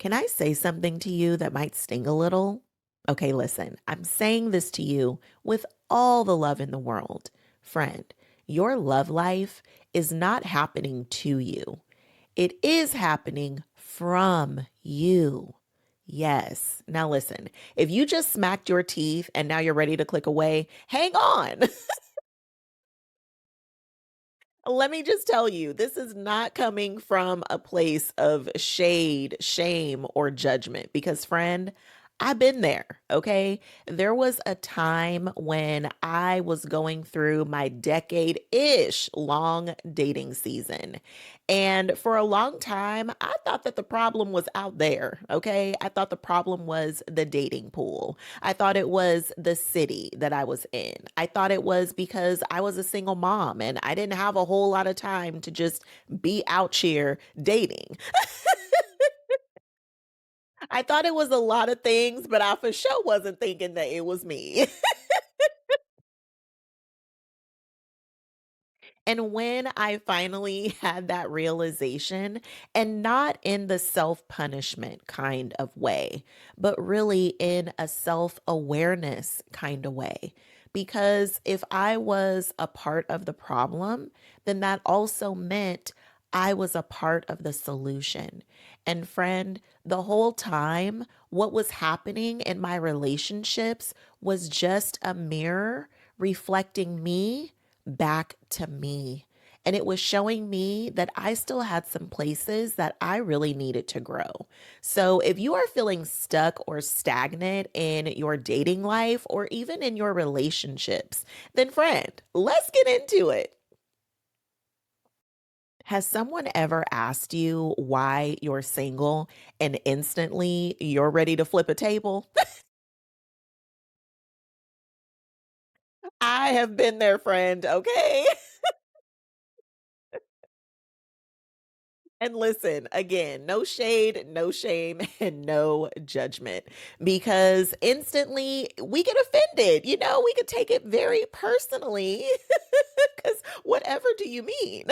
Can I say something to you that might sting a little? Okay, listen, I'm saying this to you with all the love in the world. Friend, your love life is not happening to you, it is happening from you. Yes. Now, listen, if you just smacked your teeth and now you're ready to click away, hang on. Let me just tell you, this is not coming from a place of shade, shame, or judgment because, friend, I've been there, okay? There was a time when I was going through my decade ish long dating season. And for a long time, I thought that the problem was out there, okay? I thought the problem was the dating pool. I thought it was the city that I was in. I thought it was because I was a single mom and I didn't have a whole lot of time to just be out here dating. I thought it was a lot of things, but I for sure wasn't thinking that it was me. And when I finally had that realization, and not in the self punishment kind of way, but really in a self awareness kind of way. Because if I was a part of the problem, then that also meant I was a part of the solution. And friend, the whole time, what was happening in my relationships was just a mirror reflecting me back to me. And it was showing me that I still had some places that I really needed to grow. So if you are feeling stuck or stagnant in your dating life or even in your relationships, then friend, let's get into it. Has someone ever asked you why you're single and instantly you're ready to flip a table? I have been there, friend, okay? And listen, again, no shade, no shame, and no judgment because instantly we get offended. We could take it very personally because whatever do you mean?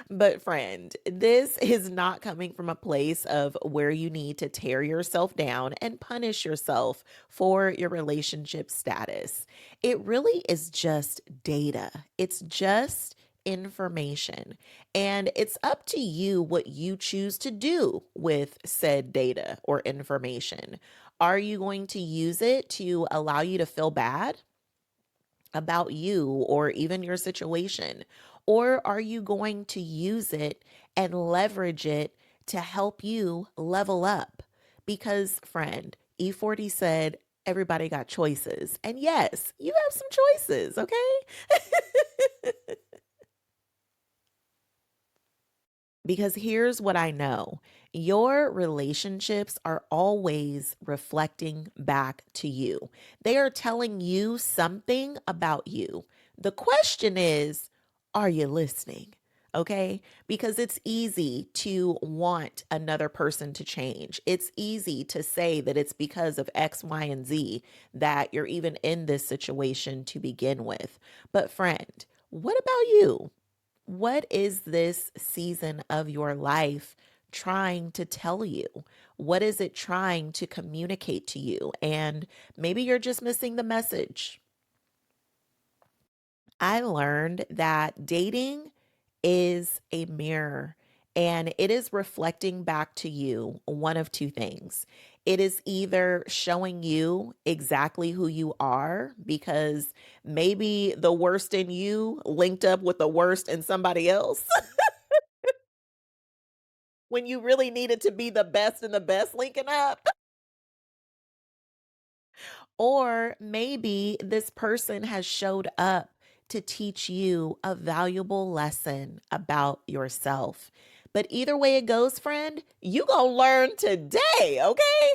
But, friend, this is not coming from a place of where you need to tear yourself down and punish yourself for your relationship status. It really is just data, it's just information. And it's up to you what you choose to do with said data or information. Are you going to use it to allow you to feel bad about you or even your situation? Or are you going to use it and leverage it to help you level up? Because, friend, E40 said everybody got choices. And yes, you have some choices, okay? Because here's what I know, your relationships are always reflecting back to you. They are telling you something about you. The question is, are you listening? Okay. Because it's easy to want another person to change. It's easy to say that it's because of X, Y, and Z that you're even in this situation to begin with. But, friend, what about you? What is this season of your life trying to tell you? What is it trying to communicate to you? And maybe you're just missing the message. I learned that dating is a mirror and it is reflecting back to you one of two things. It is either showing you exactly who you are because maybe the worst in you linked up with the worst in somebody else when you really needed to be the best and the best linking up. Or maybe this person has showed up to teach you a valuable lesson about yourself. But either way it goes, friend, you gonna learn today, okay?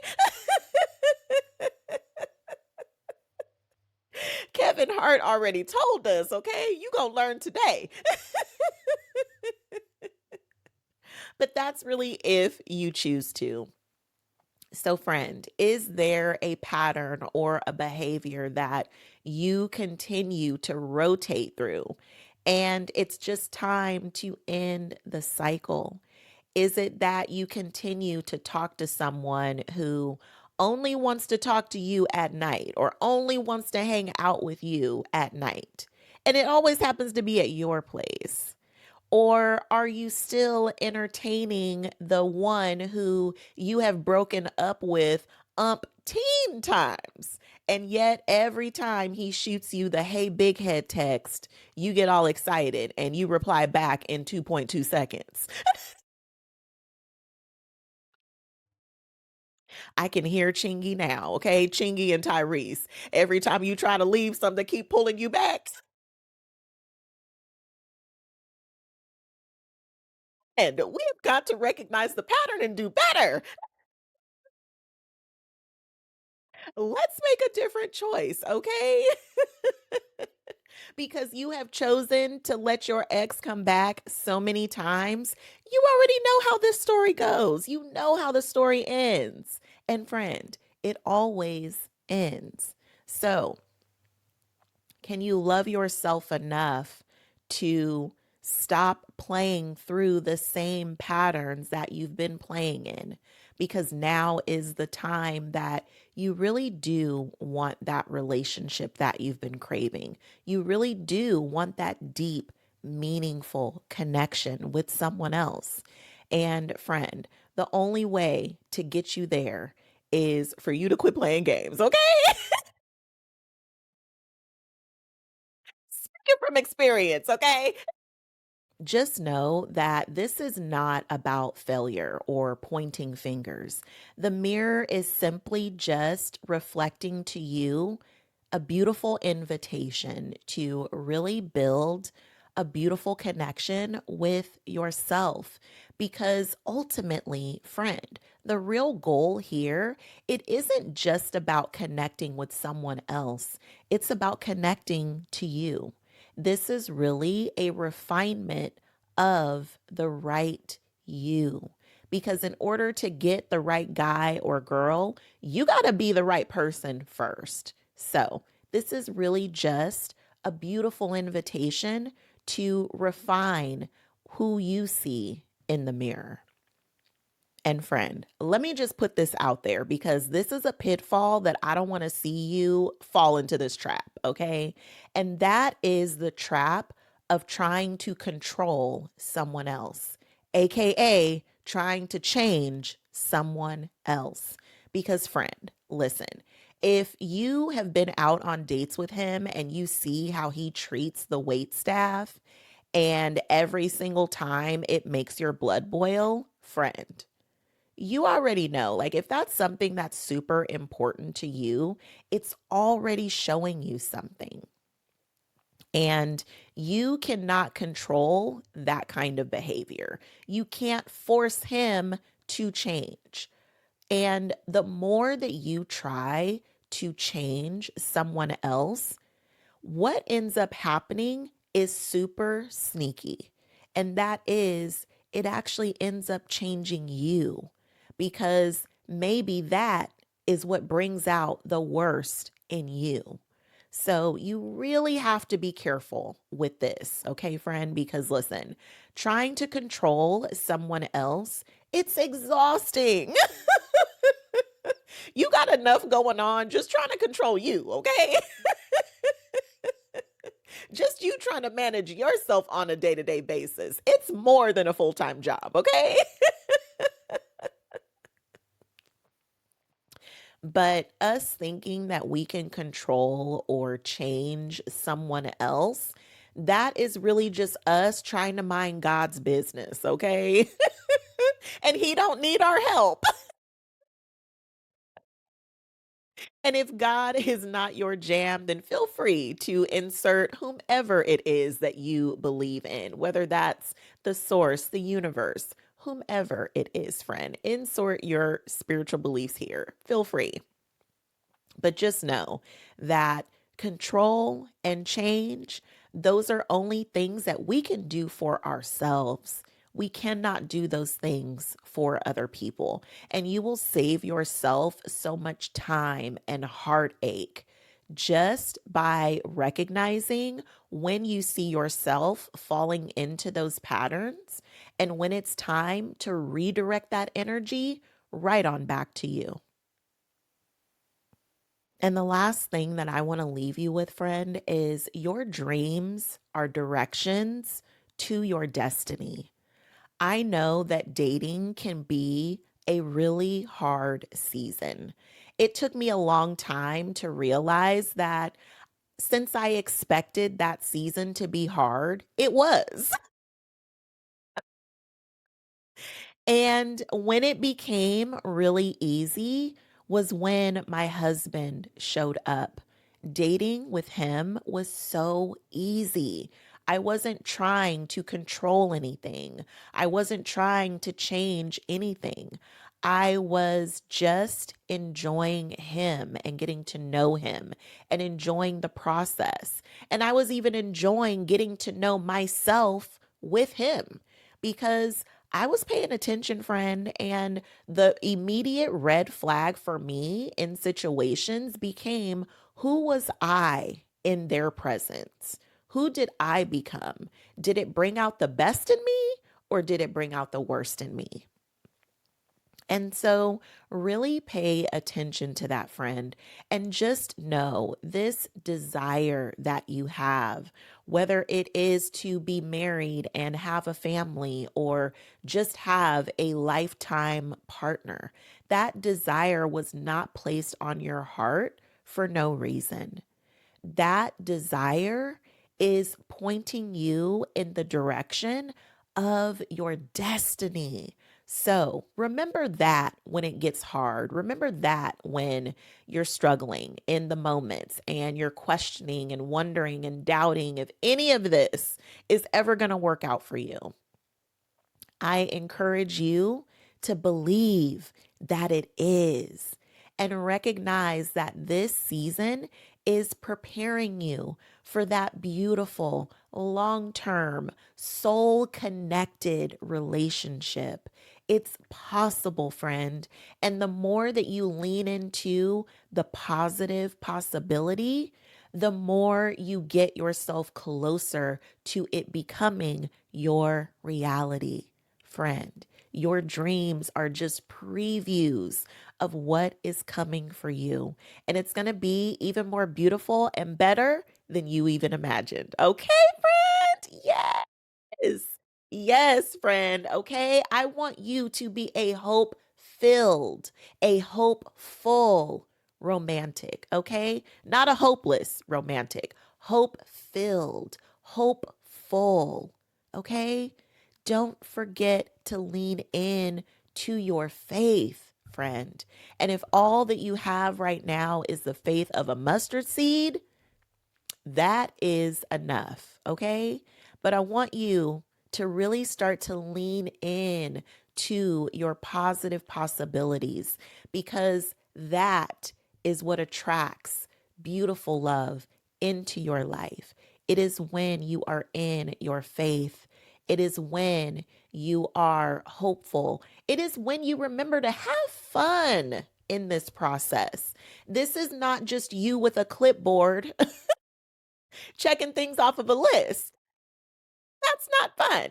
Kevin Hart already told us, okay? You gonna learn today. But that's really if you choose to. So, friend, is there a pattern or a behavior that you continue to rotate through? And it's just time to end the cycle. Is it that you continue to talk to someone who only wants to talk to you at night or only wants to hang out with you at night? And it always happens to be at your place. Or are you still entertaining the one who you have broken up with umpteen times? And yet, every time he shoots you the hey, big head text, you get all excited and you reply back in 2.2 seconds. I can hear Chingy now, okay? Chingy and Tyrese. Every time you try to leave something, keep pulling you back. And we have got to recognize the pattern and do better. Let's make a different choice, okay? Because you have chosen to let your ex come back so many times, you already know how this story goes. You know how the story ends. And friend, it always ends. So, can you love yourself enough to stop playing through the same patterns that you've been playing in? Because now is the time that you really do want that relationship that you've been craving. You really do want that deep, meaningful connection with someone else. And friend, the only way to get you there is for you to quit playing games, okay? Speaking from experience, okay? Just know that this is not about failure or pointing fingers. The mirror is simply just reflecting to you a beautiful invitation to really build a beautiful connection with yourself. Because ultimately, friend, the real goal here, it isn't just about connecting with someone else, it's about connecting to you. This is really a refinement of the right you. Because in order to get the right guy or girl, you got to be the right person first. So, this is really just a beautiful invitation to refine who you see in the mirror. And friend, let me just put this out there because this is a pitfall that I don't want to see you fall into this trap, okay? And that is the trap of trying to control someone else, aka trying to change someone else. Because, friend, listen, if you have been out on dates with him and you see how he treats the wait staff, and every single time it makes your blood boil, friend, you already know. Like, if that's something that's super important to you, it's already showing you something. And you cannot control that kind of behavior. You can't force him to change. And the more that you try to change someone else, what ends up happening is super sneaky. And that is, it actually ends up changing you because maybe that is what brings out the worst in you. So you really have to be careful with this, okay, friend? Because listen, trying to control someone else, it's exhausting. You got enough going on just trying to control you, okay? Just you trying to manage yourself on a day to day basis. It's more than a full time job, okay? But us thinking that we can control or change someone else, that is really just us trying to mind God's business, okay? And he don't need our help. And if God is not your jam, then feel free to insert whomever it is that you believe in, whether that's the source, the universe, whomever it is, friend. Insert your spiritual beliefs here. Feel free. But just know that control and change, those are only things that we can do for ourselves. We cannot do those things for other people. And you will save yourself so much time and heartache just by recognizing when you see yourself falling into those patterns And when it's time to redirect that energy, right on back to you. And the last thing that I want to leave you with, friend, is your dreams are directions to your destiny. I know that dating can be a really hard season. It took me a long time to realize that since I expected that season to be hard, it was. And when it became really easy was when my husband showed up. Dating with him was so easy. I wasn't trying to control anything. I wasn't trying to change anything. I was just enjoying him and getting to know him and enjoying the process. And I was even enjoying getting to know myself with him because I was paying attention, friend, and the immediate red flag for me in situations became who was I in their presence? Who did I become? Did it bring out the best in me or did it bring out the worst in me? And so, really pay attention to that, friend, and just know this desire that you have, whether it is to be married and have a family or just have a lifetime partner, that desire was not placed on your heart for no reason. That desire is pointing you in the direction of your destiny. So remember that when it gets hard. Remember that when you're struggling in the moments and you're questioning and wondering and doubting if any of this is ever going to work out for you. I encourage you to believe that it is and recognize that this season is preparing you for that beautiful, long term, soul connected relationship. It's possible, friend. And the more that you lean into the positive possibility, the more you get yourself closer to it becoming your reality, friend. Your dreams are just previews of what is coming for you. And it's going to be even more beautiful and better than you even imagined. Okay, friend? Yes. Yes, friend. Okay. I want you to be a hope filled, a hopeful romantic. Okay. Not a hopeless romantic, hope filled, hopeful. Okay. Don't forget to lean in to your faith, friend. And if all that you have right now is the faith of a mustard seed, that is enough, okay? But I want you to really start to lean in to your positive possibilities because that is what attracts beautiful love into your life. It is when you are in your faith. It is when you are hopeful. It is when you remember to have fun in this process. This is not just you with a clipboard checking things off of a list. That's not fun.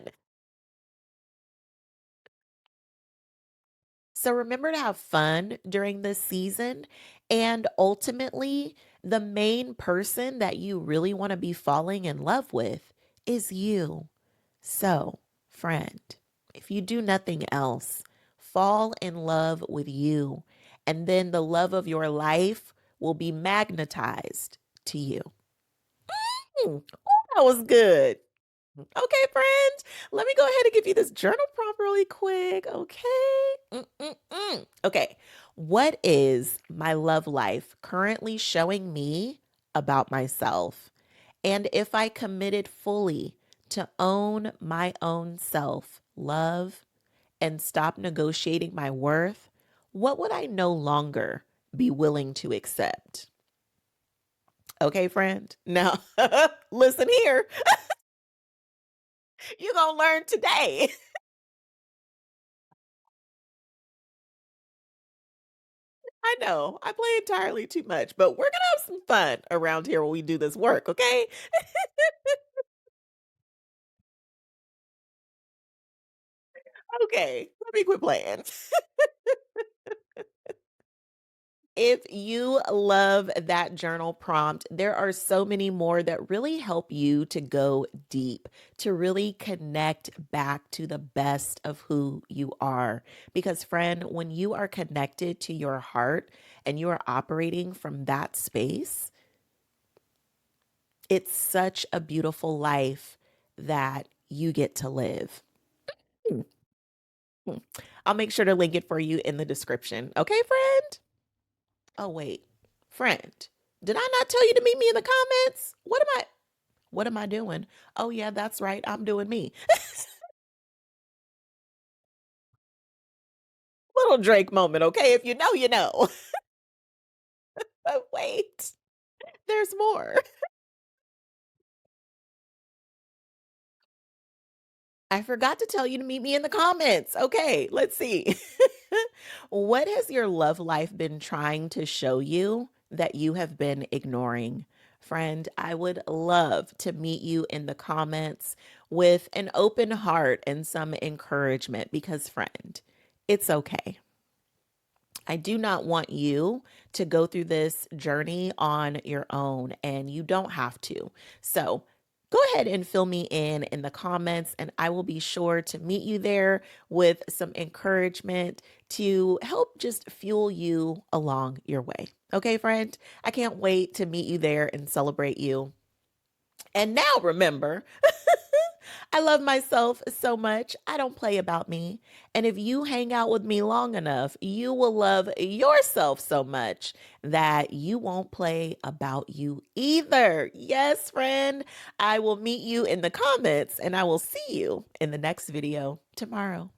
So remember to have fun during this season. And ultimately, the main person that you really want to be falling in love with is you. So, friend, if you do nothing else, fall in love with you. And then the love of your life will be magnetized to you. Ooh, that was good. Okay, friend. Let me go ahead and give you this journal prompt really quick. Okay. Okay. What is my love life currently showing me about myself? And if I committed fully to own my own self, love, and stop negotiating my worth, what would I no longer be willing to accept? Okay, friend. Now, listen here. You're going to learn today. I know. I play entirely too much, but we're gonna have some fun around here when we do this work, okay? Okay, let me quit playing. If you love that journal prompt, there are so many more that really help you to go deep, to really connect back to the best of who you are. Because, friend, when you are connected to your heart and you are operating from that space, it's such a beautiful life that you get to live. Hmm, hmm. I'll make sure to link it for you in the description. Okay, friend? Oh, wait. Friend, did I not tell you to meet me in the comments? What am I doing? Oh yeah, that's right. I'm doing me. Little Drake moment, okay? If you know, you know. But wait, there's more. I forgot to tell you to meet me in the comments. Okay, let's see. What has your love life been trying to show you that you have been ignoring? Friend, I would love to meet you in the comments with an open heart and some encouragement because, friend, it's okay. I do not want you to go through this journey on your own, and you don't have to. So, go ahead and fill me in the comments, and I will be sure to meet you there with some encouragement to help just fuel you along your way. Okay, friend? I can't wait to meet you there and celebrate you. And now remember, I love myself so much. I don't play about me. And if you hang out with me long enough, you will love yourself so much that you won't play about you either. Yes, friend. I will meet you in the comments and I will see you in the next video tomorrow.